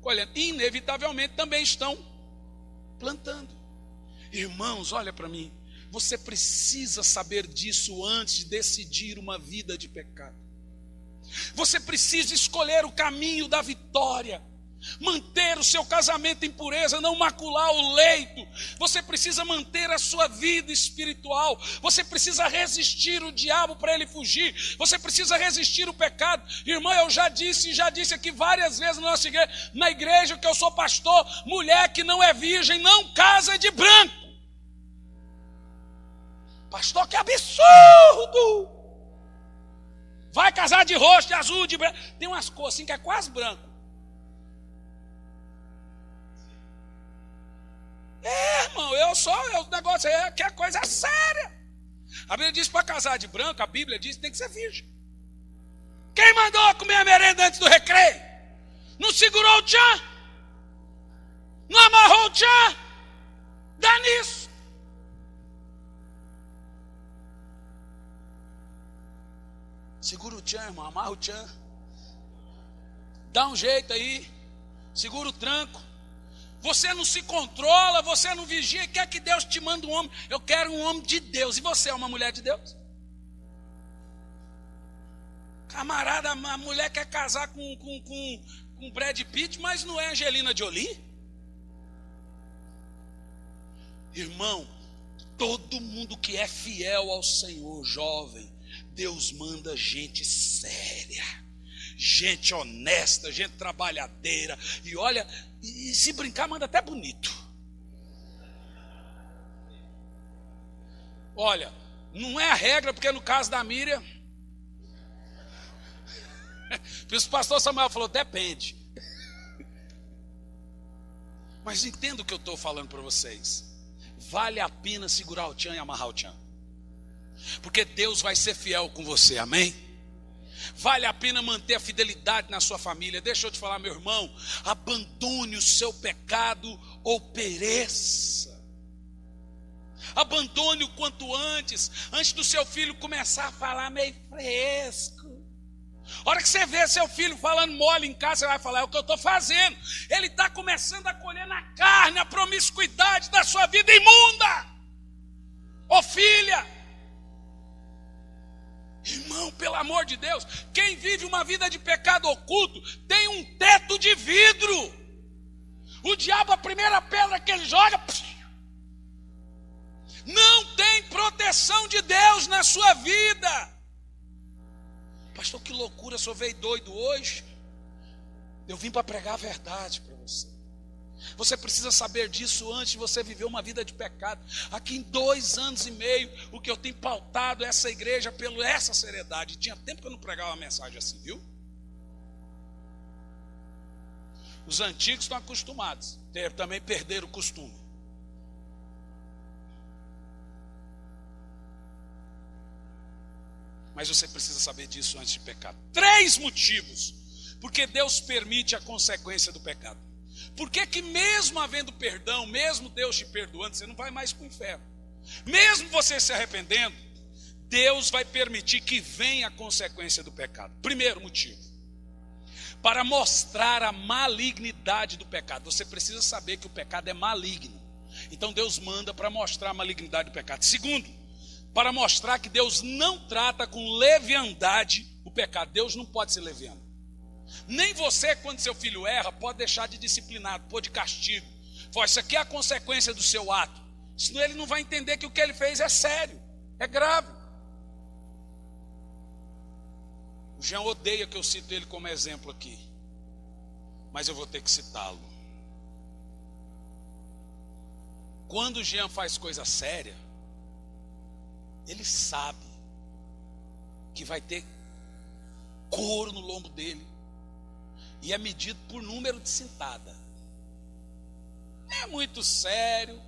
colhendo. E inevitavelmente também estão plantando. Irmãos, olha para mim. Você precisa saber disso antes de decidir uma vida de pecado. Você precisa escolher o caminho da vitória, manter o seu casamento em pureza, não macular o leito. Você precisa manter a sua vida espiritual. Você precisa resistir o diabo para ele fugir. Você precisa resistir o pecado. Irmão, eu já disse aqui várias vezes na igreja que eu sou pastor, mulher que não é virgem não casa de branco. Pastor, que absurdo! Vai casar de roxo, de azul, de branco. Tem umas cores assim que é quase branco. Irmão, o negócio é que a coisa é séria. A Bíblia diz para casar de branco, a Bíblia diz que tem que ser virgem. Quem mandou comer a merenda antes do recreio? Não segurou o tchan? Não amarrou o tchan? Dá nisso. Segura o tchan, irmão, amarra o tchan. Dá um jeito aí. Segura o tranco. Você não se controla, você não vigia, quer que Deus te mande um homem. Eu quero um homem de Deus. E você é uma mulher de Deus? Camarada, a mulher quer casar com Brad Pitt, mas não é Angelina Jolie? Irmão, todo mundo que é fiel ao Senhor, jovem, Deus manda gente séria, gente honesta, gente trabalhadeira. E olha, e se brincar, manda até bonito. Olha, não é a regra, porque no caso da Miriam, o pastor Samuel falou, depende. Mas entenda o que eu estou falando para vocês. Vale a pena segurar o tchan e amarrar o tchan, porque Deus vai ser fiel com você, amém? Vale a pena manter a fidelidade na sua família. Deixa eu te falar, meu irmão, abandone o seu pecado ou pereça. Abandone o quanto antes do seu filho começar a falar meio fresco. A hora que você vê seu filho falando mole em casa, você vai falar, é o que eu estou fazendo. Ele está começando a colher na carne a promiscuidade da sua vida imunda. Ô filha, irmão, pelo amor de Deus, quem vive uma vida de pecado oculto tem um teto de vidro. O diabo, a primeira pedra que ele joga, não tem proteção de Deus na sua vida. Pastor, que loucura, só veio doido hoje. Eu vim para pregar a verdade para você. Você precisa saber disso antes de você viver uma vida de pecado. Aqui em 2 anos e meio, o que eu tenho pautado essa igreja pela essa seriedade. Tinha tempo que eu não pregava uma mensagem assim, viu? Os antigos estão acostumados, também perderam o costume. Mas você precisa saber disso antes de pecar. 3 motivos porque Deus permite a consequência do pecado. Por que mesmo havendo perdão, mesmo Deus te perdoando, você não vai mais para o inferno? Mesmo você se arrependendo, Deus vai permitir que venha a consequência do pecado. Primeiro motivo, para mostrar a malignidade do pecado. Você precisa saber que o pecado é maligno. Então Deus manda para mostrar a malignidade do pecado. Segundo, para mostrar que Deus não trata com leviandade o pecado. Deus não pode ser leviano. Nem você, quando seu filho erra, pode deixar de disciplinar, pôr de castigo. Isso aqui é a consequência do seu ato. Senão ele não vai entender que o que ele fez é sério, é grave. O Jean odeia que eu cite ele como exemplo aqui, mas eu vou ter que citá-lo. Quando o Jean faz coisa séria, ele sabe que vai ter couro no lombo dele. E é medido por número de cintada. É muito sério,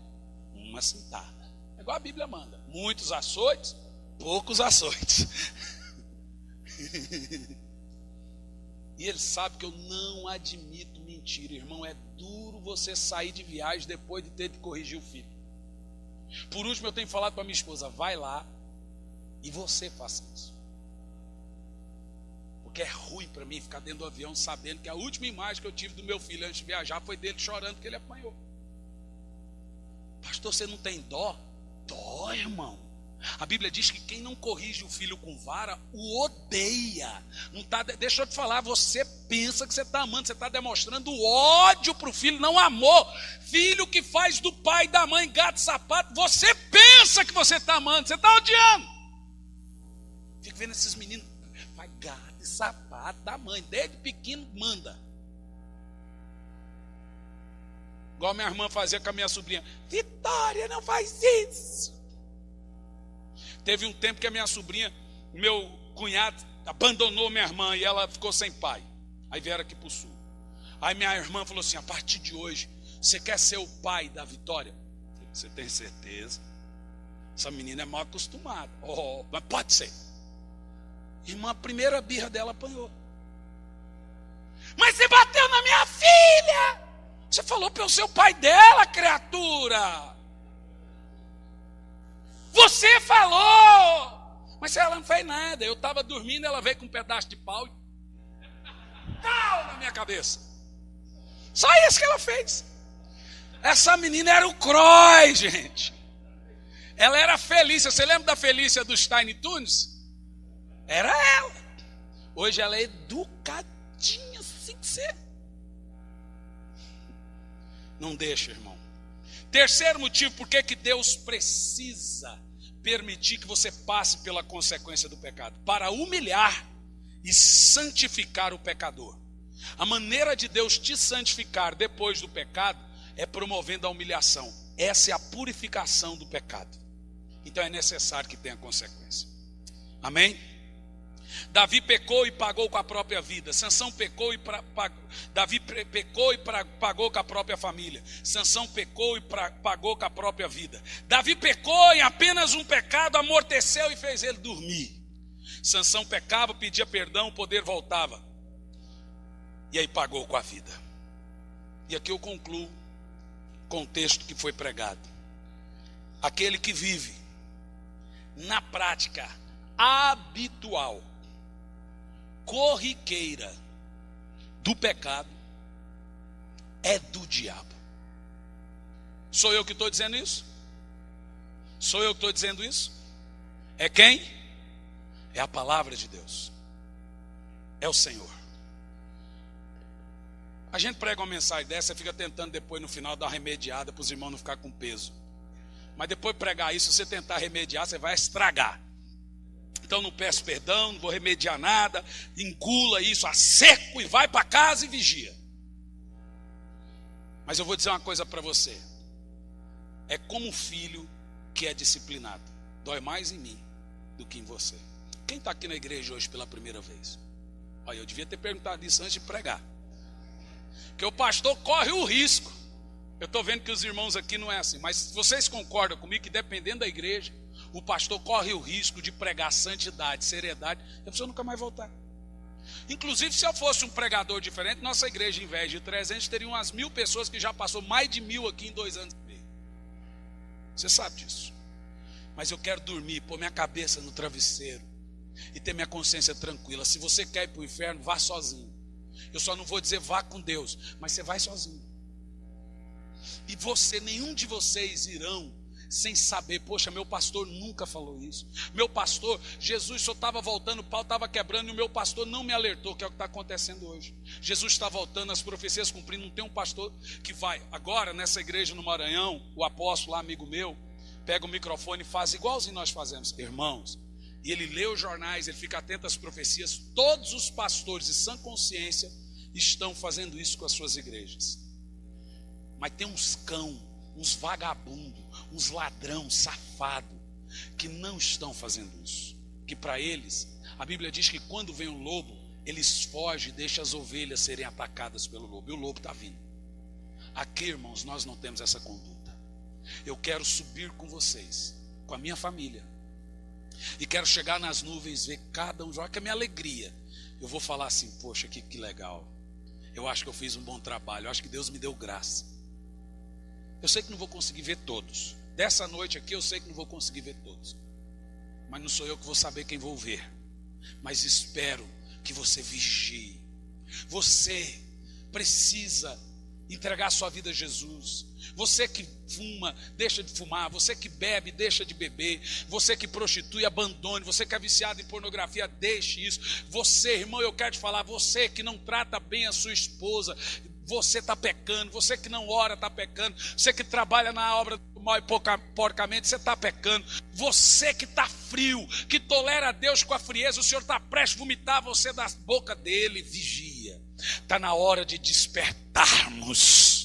uma cintada. É igual a Bíblia manda. Muitos açoites, poucos açoites. E ele sabe que eu não admito mentira. Irmão, é duro você sair de viagem depois de ter de corrigir o filho. Por último, eu tenho falado para minha esposa, vai lá e você faça isso. Porque é ruim para mim ficar dentro do avião sabendo que a última imagem que eu tive do meu filho antes de viajar foi dele chorando que ele apanhou. Pastor, você não tem dó? Dó, irmão. A Bíblia diz que quem não corrige o filho com vara, o odeia. Não tá, deixa eu te falar, você pensa que você está amando, você está demonstrando ódio para o filho, não amor. Filho que faz do pai e da mãe gato e sapato, você pensa que você está amando, você está odiando. Fico vendo esses meninos, faz gato e sapato da mãe, desde pequeno manda. Igual minha irmã fazia com a minha sobrinha, Vitória, não faz isso. Teve um tempo que a minha sobrinha, meu cunhado, abandonou minha irmã e ela ficou sem pai. Aí vieram aqui para o sul. Aí minha irmã falou assim, a partir de hoje, você quer ser o pai da Vitória? Você tem certeza? Essa menina é mal acostumada. Oh, mas pode ser. Irmã, a primeira birra dela apanhou. Mas você bateu na minha filha! Você falou para eu ser o pai dela, criatura! Você falou! Mas ela não fez nada. Eu estava dormindo, ela veio com um pedaço de pau e tal na minha cabeça. Só isso que ela fez. Essa menina era o Croy, gente. Ela era a Felícia. Você lembra da Felícia dos Tiny Toons? Era ela. Hoje ela é educadinha, assim que ser. Não deixa, irmão. Terceiro motivo, por que Deus precisa permitir que você passe pela consequência do pecado? Para humilhar e santificar o pecador. A maneira de Deus te santificar depois do pecado é promovendo a humilhação. Essa é a purificação do pecado. Então é necessário que tenha consequência. Amém? Davi pecou e pagou com a própria vida. Sansão pecou e Davi pecou e pagou com a própria família. Sansão pecou e pagou com a própria vida. Davi pecou em apenas um pecado, amorteceu e fez ele dormir. Sansão pecava, pedia perdão, o poder voltava. E aí pagou com a vida. E aqui eu concluo com o texto que foi pregado. Aquele que vive na prática habitual, corriqueira do pecado, é do diabo. Sou eu que estou dizendo isso? Sou eu que estou dizendo isso? É quem? É a palavra de Deus. É o Senhor. A gente prega uma mensagem dessa e fica tentando depois no final dar uma remediada para os irmãos não ficar com peso. Mas depois de pregar isso, se você tentar remediar, você vai estragar. Então não peço perdão, não vou remediar nada, engula isso a seco e vai para casa e vigia. Mas eu vou dizer uma coisa para você. É como um filho que é disciplinado. Dói mais em mim do que em você. Quem está aqui na igreja hoje pela primeira vez? Olha, eu devia ter perguntado isso antes de pregar. Porque o pastor corre o risco. Eu estou vendo que os irmãos aqui não é assim. Mas vocês concordam comigo que dependendo da igreja, o pastor corre o risco de pregar santidade, seriedade, e a pessoa nunca mais voltar. Inclusive, se eu fosse um pregador diferente, nossa igreja, em vez de 300, teria umas 1000 pessoas que já passou mais de 1000 aqui em 2 anos e meio. Você sabe disso. Mas eu quero dormir, pôr minha cabeça no travesseiro e ter minha consciência tranquila. Se você quer ir para o inferno, vá sozinho. Eu só não vou dizer vá com Deus, mas você vai sozinho. E você, nenhum de vocês irão sem saber, poxa, meu pastor nunca falou isso. Meu pastor, Jesus só estava voltando, o pau estava quebrando e o meu pastor não me alertou, que é o que está acontecendo hoje. Jesus está voltando, as profecias cumprindo, não tem um pastor que vai. Agora, nessa igreja no Maranhão, o apóstolo lá, amigo meu, pega o microfone e faz igualzinho nós fazemos, irmãos. E ele lê os jornais, ele fica atento às profecias. Todos os pastores de sã consciência estão fazendo isso com as suas igrejas. Mas tem uns cão, uns vagabundos, uns ladrão, safado, que não estão fazendo isso. Que para eles, a Bíblia diz que quando vem o lobo, eles fogem e deixam as ovelhas serem atacadas pelo lobo. E o lobo está vindo. Aqui, irmãos, nós não temos essa conduta. Eu quero subir com vocês, com a minha família. E quero chegar nas nuvens, ver cada um, joga que é a minha alegria. Eu vou falar assim, poxa, que legal. Eu acho que eu fiz um bom trabalho, eu acho que Deus me deu graça. Eu sei que não vou conseguir ver todos. Dessa noite aqui eu sei que não vou conseguir ver todos. Mas não sou eu que vou saber quem vou ver. Mas espero que você vigie. Você precisa entregar sua vida a Jesus. Você que fuma, deixa de fumar. Você que bebe, deixa de beber. Você que prostitui, abandone. Você que é viciado em pornografia, deixe isso. Você, irmão, eu quero te falar, você que não trata bem a sua esposa, você está pecando. Você que não ora está pecando. Você que trabalha na obra do mal e porcamente, você está pecando. Você que está frio, que tolera a Deus com a frieza, o Senhor está prestes a vomitar você da boca dele. Vigia. Está na hora de despertarmos.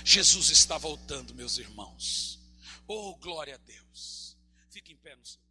Jesus está voltando, meus irmãos. Oh, glória a Deus. Fique em pé no seu.